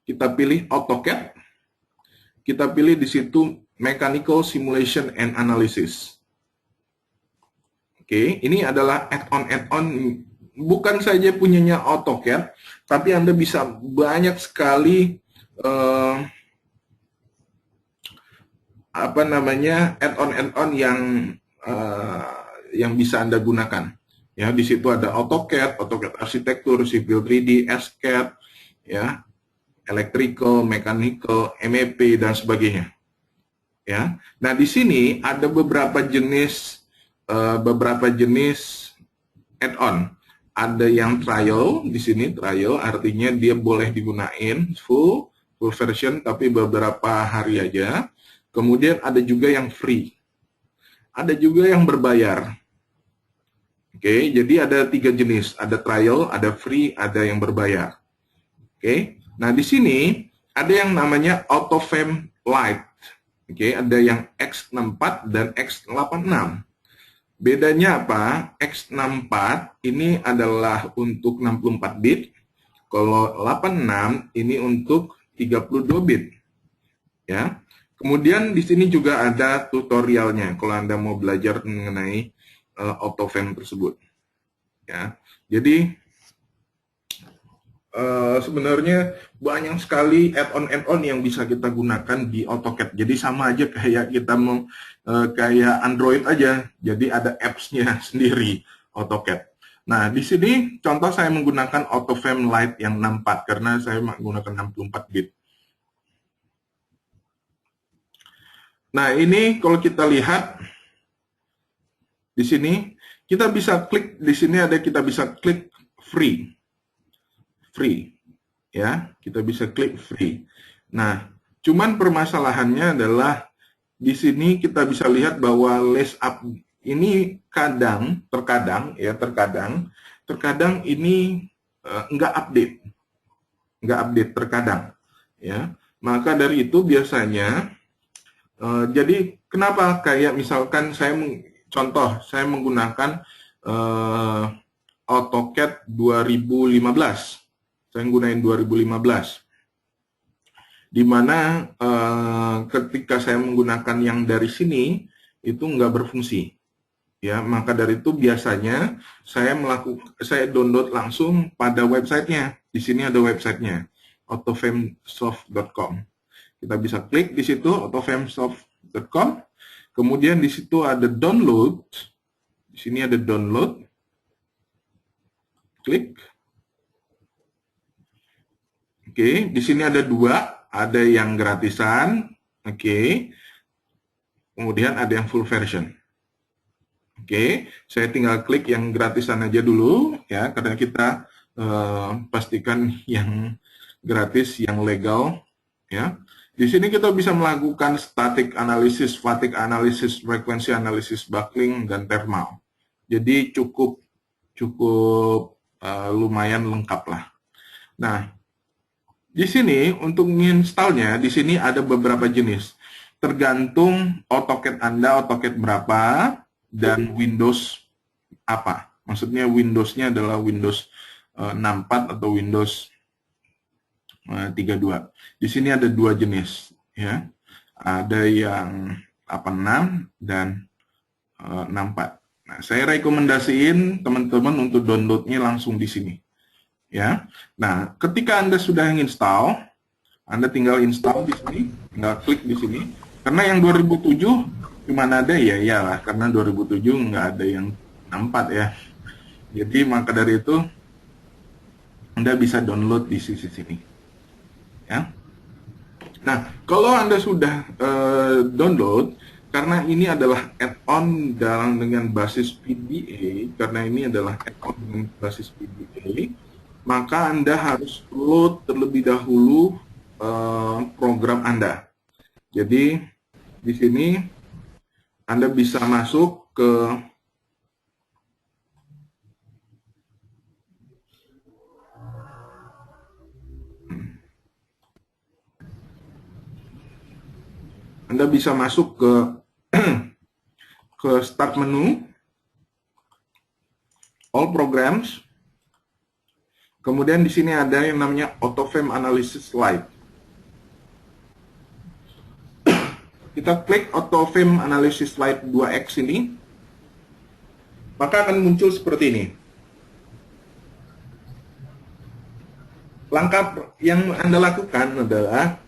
Kita pilih AutoCAD. kita pilih di situ Mechanical Simulation and Analysis. Oke, ini adalah add-on bukan saja punyanya AutoCAD, tapi Anda bisa banyak sekali add-on yang bisa Anda gunakan. Ya, di situ ada AutoCAD, AutoCAD Arsitektur, Civil 3D, SCAD, ya, Electrical, Mechanical, MEP dan sebagainya. Ya, nah di sini ada beberapa jenis add-on. Ada yang trial di sini, trial artinya dia boleh digunain full version tapi beberapa hari aja. Kemudian ada juga yang free. Ada juga yang berbayar. Oke, jadi ada 3 jenis, ada trial, ada free, ada yang berbayar. Oke. Nah, di sini ada yang namanya AutoFrame Lite. Oke, ada yang X64 dan X86. Bedanya apa? X64 ini adalah untuk 64 bit, kalau 86 ini untuk 32 bit. Ya. Kemudian di sini juga ada tutorialnya kalau Anda mau belajar mengenai AutoFrame tersebut. Ya. Jadi sebenarnya banyak sekali add-on yang bisa kita gunakan di AutoCAD. Jadi sama aja kayak kita mau kayak Android aja. Jadi ada apps-nya sendiri AutoCAD. Nah, di sini contoh saya menggunakan AutoFrame Lite yang 64 karena saya menggunakan 64 bit. Nah, ini kalau kita lihat di sini kita bisa klik di sini kita bisa klik free, ya, kita bisa klik free. Nah, cuman permasalahannya adalah di sini kita bisa lihat bahwa list up ini terkadang ini nggak update terkadang, ya. Maka dari itu biasanya jadi kenapa kayak misalkan saya menggunakan AutoCAD 2015. Saya gunain 2015. Di mana ketika saya menggunakan yang dari sini itu nggak berfungsi. Ya, maka dari itu biasanya saya download langsung pada websitenya. Di sini ada websitenya, autoframesoft.com. Kita bisa klik di situ autoframesoft.com. Kemudian di situ ada download. Di sini ada download. Klik. Oke, di sini ada 2, ada yang gratisan. Oke. Kemudian ada yang full version. Oke, saya tinggal klik yang gratisan aja dulu ya, karena kita pastikan yang gratis, yang legal ya. Di sini kita bisa melakukan static analysis, fatigue analysis, frekuensi analysis, buckling, dan thermal. Jadi cukup lumayan lengkap lah. Nah, di sini untuk menginstalnya, di sini ada beberapa jenis. Tergantung AutoCAD Anda, AutoCAD berapa, dan Windows apa. Maksudnya Windows-nya adalah Windows 64 atau Windows 32. Di sini ada 2 jenis, ya. Ada yang 86 dan 64. Nah, saya rekomendasiin teman-teman untuk downloadnya langsung di sini, ya. Nah, ketika Anda sudah install, Anda tinggal install di sini, tinggal klik di sini. Karena yang 2007 cuma ada ya iyalah, karena 2007 nggak ada yang 64 ya. Jadi maka dari itu Anda bisa download di sisi sini. Ya. Nah, kalau Anda sudah download, karena ini adalah add-on dengan basis PDA, karena ini adalah add-on dengan basis PDA, maka Anda harus load terlebih dahulu program Anda. Jadi di sini Anda bisa masuk ke ke start menu, all programs. Kemudian di sini ada yang namanya AutoFrame Analysis Lite. kita klik Auto Frame Analysis Slide 2X ini, maka akan muncul seperti ini. Langkah yang Anda lakukan adalah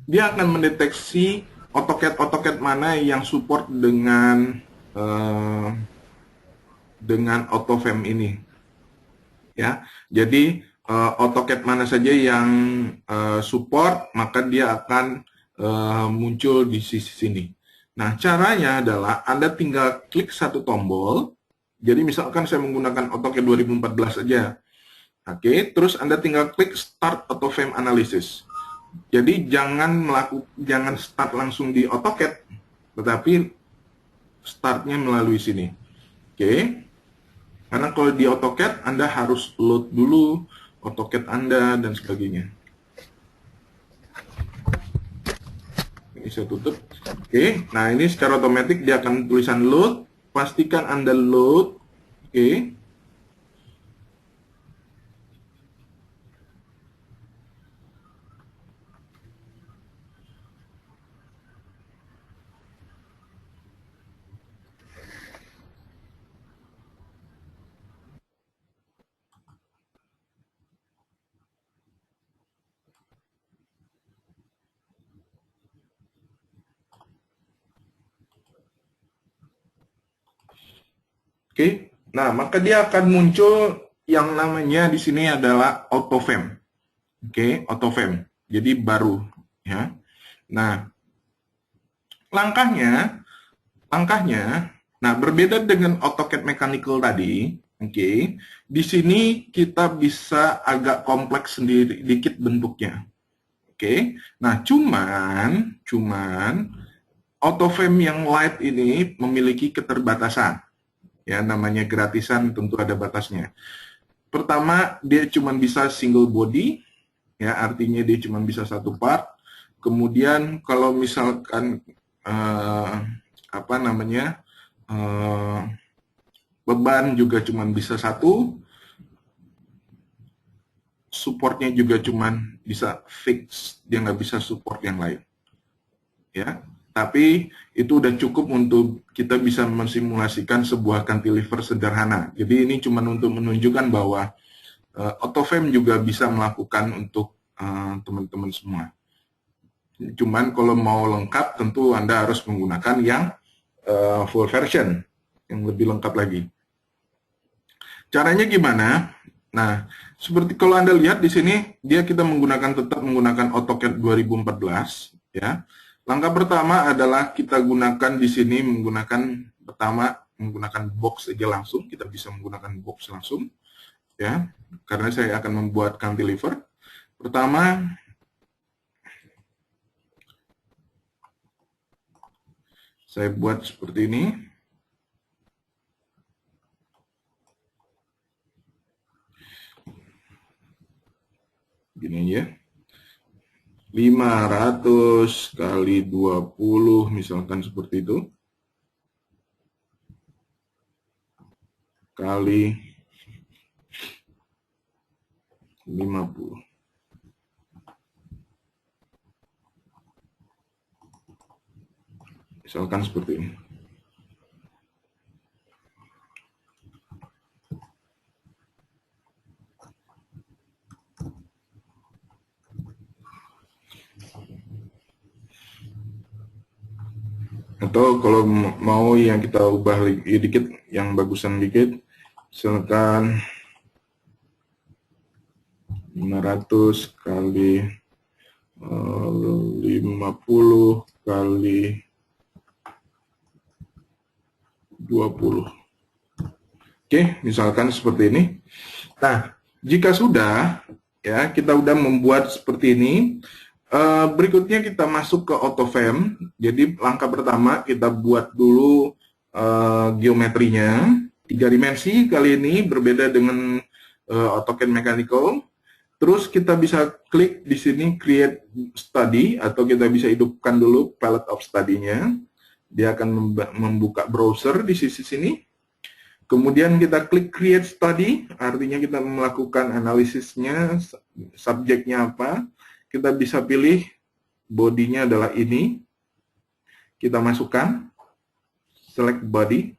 dia akan mendeteksi AutoCAD mana yang support dengan AutoFrame ini. Ya, jadi AutoCAD mana saja yang support, maka dia akan muncul di sisi sini. Nah, caranya adalah Anda tinggal klik satu tombol. Jadi misalkan saya menggunakan AutoCAD 2014 saja. Oke, terus Anda tinggal klik Start AutoFrame Analysis. Jadi jangan start langsung di AutoCAD, tetapi startnya melalui sini. Oke. Karena kalau di AutoCAD Anda harus load dulu AutoCAD Anda dan sebagainya. Ini saya tutup. Oke. Nah, ini secara otomatis dia akan tulisan load. Pastikan Anda load. Oke. Oke, nah maka dia akan muncul yang namanya di sini adalah AutoFrame. Oke, AutoFrame. Jadi baru, ya. Nah, langkahnya, nah berbeda dengan AutoCAD Mechanical tadi. Oke, di sini kita bisa agak kompleks sendiri, dikit bentuknya. Oke, nah cuman AutoFrame yang light ini memiliki keterbatasan. Ya, namanya gratisan tentu ada batasnya. Pertama, dia cuma bisa single body, ya artinya dia cuma bisa satu part. Kemudian kalau misalkan beban juga cuma bisa satu, supportnya juga cuma bisa fix, dia nggak bisa support yang lain. Ya. Tapi itu udah cukup untuk kita bisa mensimulasikan sebuah cantilever sederhana. Jadi ini cuma untuk menunjukkan bahwa AutoFrame juga bisa melakukan untuk teman-teman semua. Cuman kalau mau lengkap tentu Anda harus menggunakan yang full version, yang lebih lengkap lagi. Caranya gimana? Nah, seperti kalau Anda lihat di sini, kita tetap menggunakan AutoCAD 2014, ya. Langkah pertama adalah kita gunakan di sini menggunakan box saja langsung. Kita bisa menggunakan box langsung, ya, karena saya akan membuat cantilever. Pertama, saya buat seperti ini. Gini ya. 500 kali 20 misalkan seperti itu, kali 50. Misalkan seperti ini. Atau kalau mau yang kita ubah dikit, yang bagusan dikit, misalkan 500 kali 50 kali 20. Oke, misalkan seperti ini. Nah, jika sudah, ya kita udah membuat seperti ini. Berikutnya kita masuk ke AutoFrame. Jadi langkah pertama kita buat dulu geometrinya 3 dimensi kali ini, berbeda dengan AutoCAD Mechanical. Terus kita bisa klik di sini Create Study, atau kita bisa hidupkan dulu Palette of Study-nya. Dia akan membuka browser di sisi sini. Kemudian kita klik Create Study, artinya kita melakukan analisisnya, subjeknya apa. Kita bisa pilih bodinya adalah ini, kita masukkan, select body.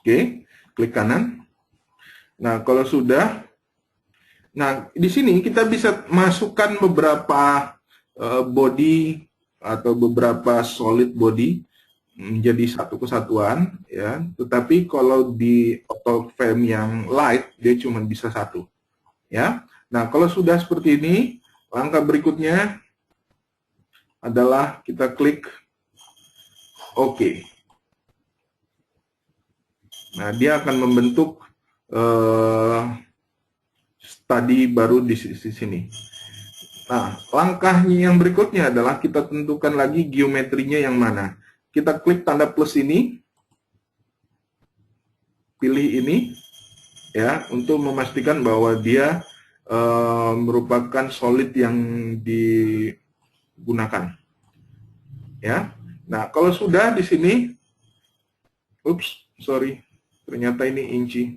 Oke, klik kanan. Nah, kalau sudah, nah di sini kita bisa masukkan beberapa body atau beberapa solid body menjadi satu kesatuan, ya. Tetapi kalau di auto frame yang light, dia cuma bisa satu, ya. Nah, kalau sudah seperti ini, langkah berikutnya adalah kita klik OK. Nah, dia akan membentuk study baru di sini. Nah, langkahnya yang berikutnya adalah kita tentukan lagi geometrinya yang mana. Kita klik tanda plus ini, pilih ini, ya, untuk memastikan bahwa dia merupakan solid yang digunakan. Ya, nah kalau sudah di sini, sorry, ternyata ini inci.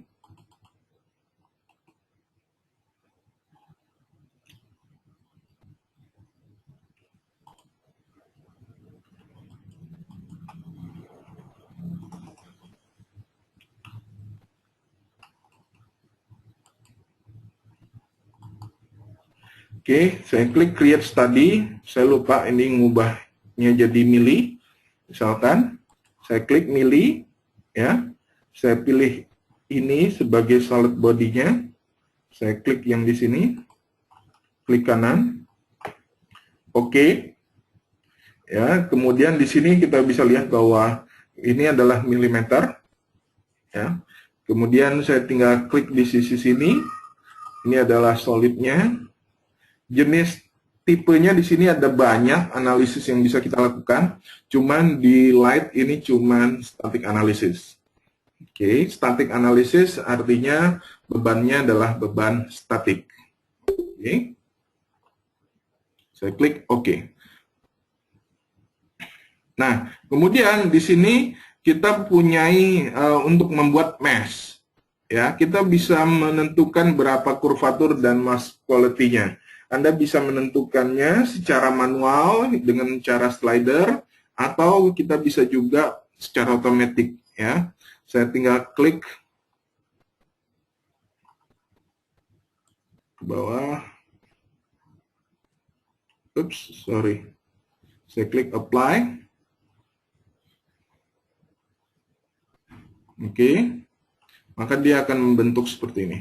Oke, saya klik create study. Saya lupa ini ngubahnya jadi mili. Misalkan, saya klik mili, ya. Saya pilih ini sebagai solid body-nya. Saya klik yang di sini. Klik kanan. Oke. Ya, kemudian di sini kita bisa lihat bahwa ini adalah milimeter. Ya. Kemudian saya tinggal klik di sisi sini. Ini adalah solidnya. Jenis tipenya di sini ada banyak analisis yang bisa kita lakukan. Cuman di light ini cuman static analysis. Oke, static analysis artinya bebannya adalah beban statik. Oke. Saya klik OK. Nah, kemudian di sini kita punyai untuk membuat mesh. Ya, kita bisa menentukan berapa kurvatur dan mass quality-nya. Anda bisa menentukannya secara manual dengan cara slider, atau kita bisa juga secara otomatis, ya. Saya tinggal klik ke bawah. Sorry. Saya klik apply. Oke. Maka dia akan membentuk seperti ini.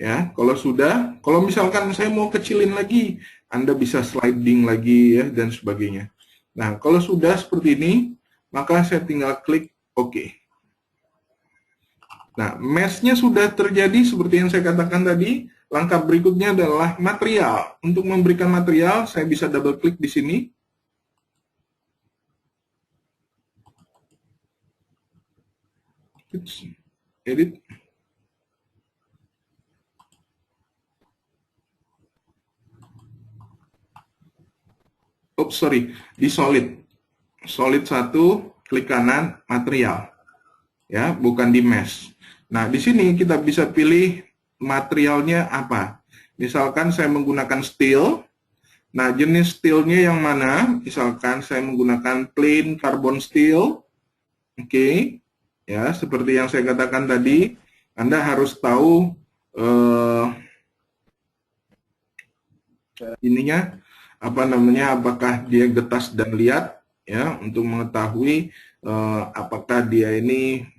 Ya, kalau misalkan saya mau kecilin lagi, Anda bisa sliding lagi, ya, dan sebagainya. Nah, kalau sudah seperti ini, maka saya tinggal klik OK. Nah, mesh-nya sudah terjadi seperti yang saya katakan tadi. Langkah berikutnya adalah material. Untuk memberikan material, saya bisa double klik di sini. Edit. Di solid. Solid 1, klik kanan, material. Ya, bukan di mesh. Nah, di sini kita bisa pilih materialnya apa. Misalkan saya menggunakan steel. Nah, jenis steelnya yang mana? Misalkan saya menggunakan plain carbon steel. Oke. Ya, seperti yang saya katakan tadi, Anda harus tahu ininya apa namanya, apakah dia getas dan liat, ya, untuk mengetahui apakah dia ini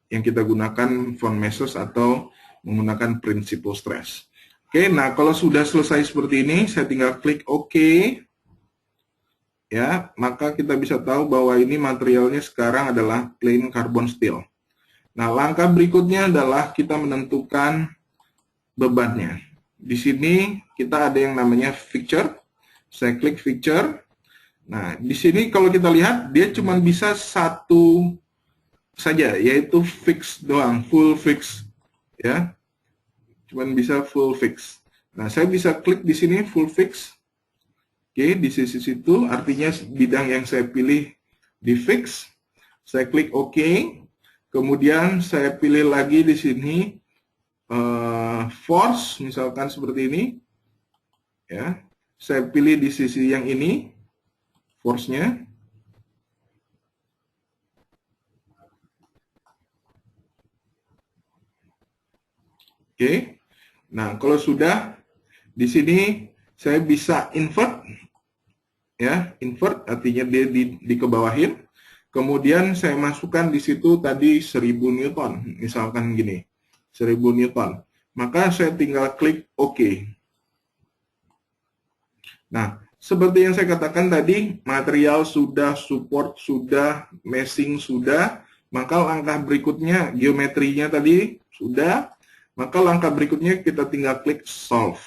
yang kita gunakan von Mises atau menggunakan principal stress. Oke, nah kalau sudah selesai seperti ini, saya tinggal klik OK. Ya, maka kita bisa tahu bahwa ini materialnya sekarang adalah plain carbon steel. Nah, langkah berikutnya adalah kita menentukan bebannya. Di sini kita ada yang namanya fixture. Saya klik fixture. Nah, di sini kalau kita lihat, dia cuma bisa satu saja, yaitu fix doang, full fix, ya, cuman bisa full fix. Nah, saya bisa klik di sini full fix. Oke, di sisi situ artinya bidang yang saya pilih di fix. Saya klik OK. Kemudian saya pilih lagi di sini force, misalkan seperti ini, ya. Saya pilih di sisi yang ini, force-nya. Oke. Nah, kalau sudah, di sini saya bisa invert, ya, invert artinya dia dikebawahin. Kemudian saya masukkan di situ tadi 1000 Newton, misalkan gini, 1000 Newton. Maka saya tinggal klik OK. Nah, seperti yang saya katakan tadi, material sudah, support sudah, meshing sudah, maka langkah berikutnya, geometrinya tadi sudah, maka langkah berikutnya kita tinggal klik solve.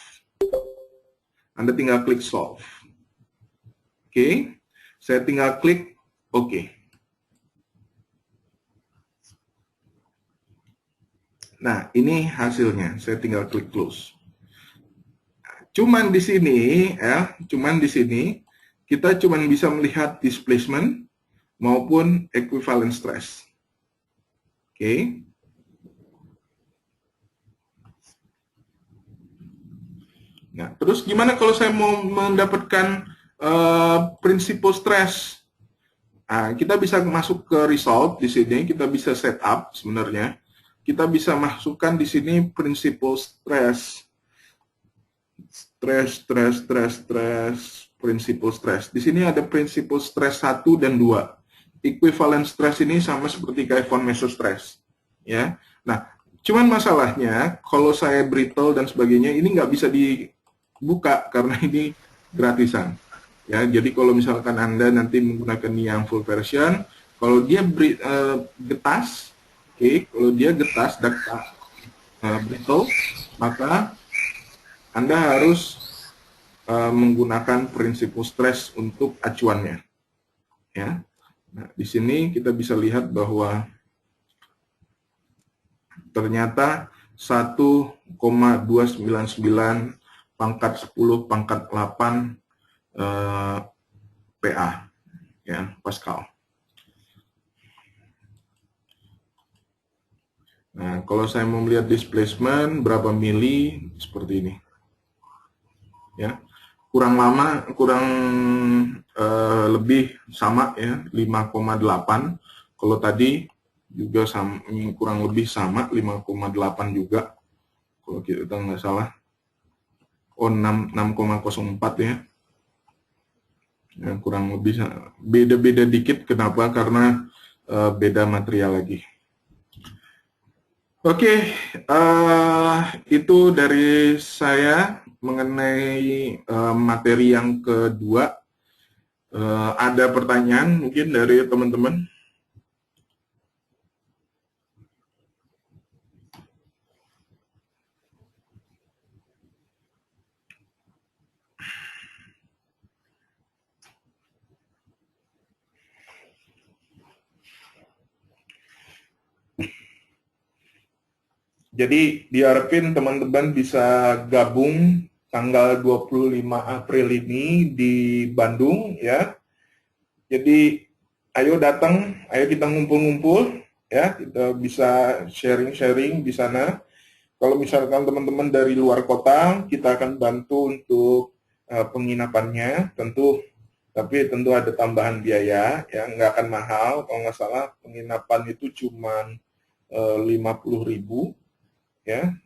Anda tinggal klik solve. Oke, saya tinggal klik OK. Nah, ini hasilnya. Saya tinggal klik close. Cuman di sini, ya, cuman di sini kita cuman bisa melihat displacement maupun equivalent stress. Oke. Nah, terus gimana kalau saya mau mendapatkan principal stress? Nah, kita bisa masuk ke result di sini, kita bisa setup sebenarnya. Kita bisa masukkan di sini principal stress. Principal stress. Di sini ada principal stress 1 dan 2. Equivalent stress ini sama seperti kayak von Mesostress. Ya. Nah, cuman masalahnya kalau saya brittle dan sebagainya ini nggak bisa dibuka karena ini gratisan. Ya, jadi kalau misalkan Anda nanti menggunakan yang full version, kalau dia getas, kalau dia getas brittle, maka Anda harus menggunakan prinsip stress untuk acuannya. Ya. Nah, di sini kita bisa lihat bahwa ternyata 1,299 pangkat 10 pangkat 8 PA, ya, Pascal. Nah, kalau saya mau melihat displacement berapa mili, seperti ini. Ya, kurang lama, lebih sama ya, 5,8. Kalau tadi juga sama, kurang lebih sama 5,8 juga. Kalau kita nggak salah, 6,04 ya. Ya, kurang lebih beda-beda dikit. Kenapa? Karena beda material lagi. Oke, itu dari saya mengenai materi yang kedua. Ada pertanyaan mungkin dari teman-teman? Jadi diharapkan teman-teman bisa gabung tanggal 25 April ini di Bandung ya. Jadi ayo datang, ayo kita ngumpul-ngumpul ya, kita bisa sharing-sharing di sana. Kalau misalkan teman-teman dari luar kota, kita akan bantu untuk penginapannya, tapi tentu ada tambahan biaya, ya nggak akan mahal. Kalau nggak salah penginapan itu cuma 50.000, ya,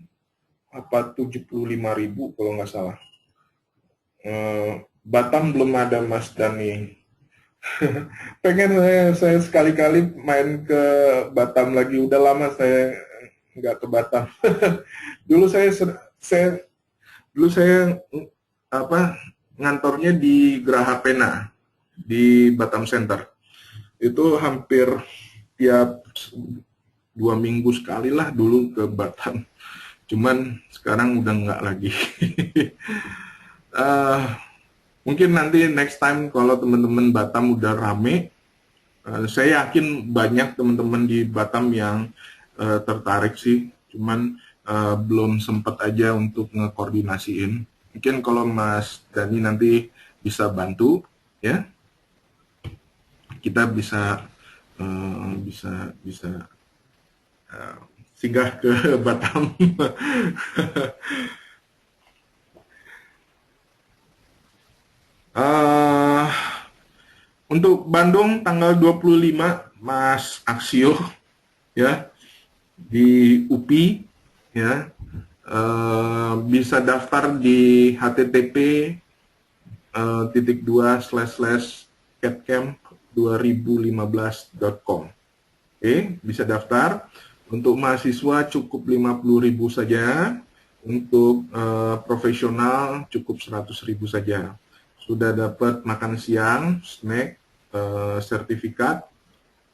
apa 75.000 kalau nggak salah. Batam belum ada Mas Dani. Pengen saya sekali-kali main ke Batam lagi. Udah lama saya nggak ke Batam. dulu saya ngantornya di Geraha Pena di Batam Center. Itu hampir tiap 2 minggu sekali lah dulu ke Batam. Cuman sekarang udah nggak lagi. Mungkin nanti next time kalau teman-teman Batam udah rame, saya yakin banyak teman-teman di Batam yang tertarik sih, cuman belum sempat aja untuk ngekoordinasiin. Mungkin kalau Mas Dani nanti bisa bantu, ya, kita bisa singgah ke Batam. Eh, untuk Bandung tanggal 25 Mas Aksio ya di UPI ya. Bisa daftar di http /catcamp2015.com. Oke, bisa daftar. Untuk mahasiswa cukup 50.000 saja. Untuk profesional cukup 100.000 saja. Sudah dapat makan siang, snack, sertifikat,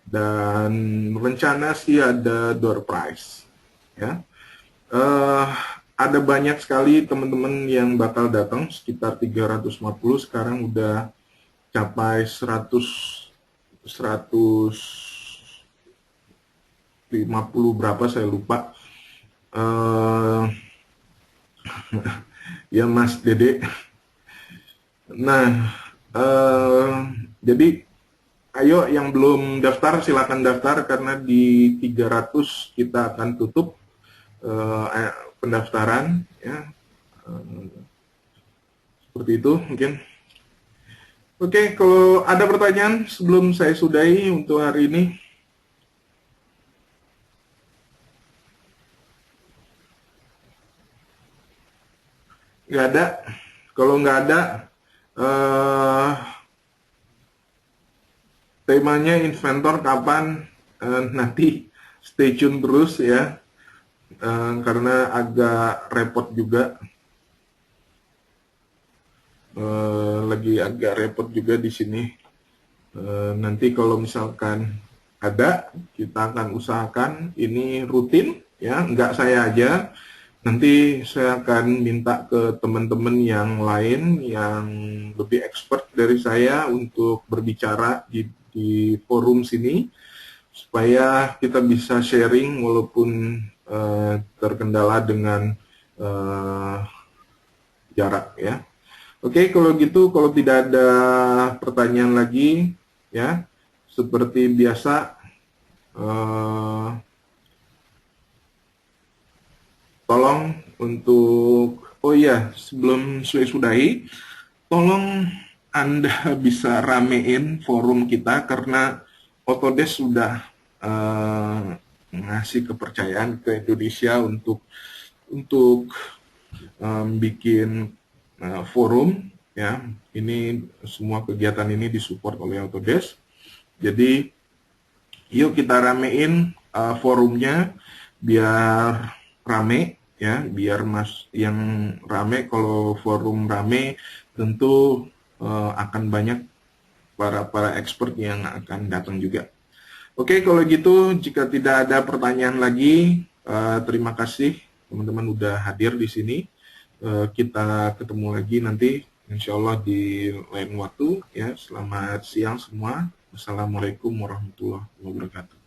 dan rencana sih ada door prize. Ya, ada banyak sekali teman-teman yang bakal datang, sekitar 350, sekarang udah capai 150 berapa saya lupa. Ya Mas Dede. Nah, jadi ayo yang belum daftar silakan daftar, karena di 300 kita akan tutup pendaftaran ya. Seperti itu mungkin. Oke, kalau ada pertanyaan sebelum saya sudahi untuk hari ini. Nggak ada. Kalau nggak ada, temanya inventor kapan, nanti stay tune terus ya, karena agak repot juga. Lagi agak repot juga di sini. Nanti kalau misalkan ada, kita akan usahakan ini rutin ya, nggak saya aja. Nanti saya akan minta ke teman-teman yang lain yang lebih expert dari saya untuk berbicara di forum sini, supaya kita bisa sharing walaupun terkendala dengan jarak ya. Oke, kalau gitu, kalau tidak ada pertanyaan lagi ya, seperti biasa, tolong untuk, oh iya, sebelum saya sudahi, tolong Anda bisa ramein forum kita, karena Autodesk sudah ngasih kepercayaan ke Indonesia untuk bikin forum ya. Ini semua kegiatan ini disupport oleh Autodesk. Jadi yuk kita ramein forumnya biar rame ya, biar Mas yang rame. Kalau forum rame tentu akan banyak para expert yang akan datang juga. Oke, kalau gitu jika tidak ada pertanyaan lagi, terima kasih teman-teman udah hadir di sini. Kita ketemu lagi nanti insya Allah di lain waktu ya. Selamat siang semua. Wassalamualaikum warahmatullahi wabarakatuh.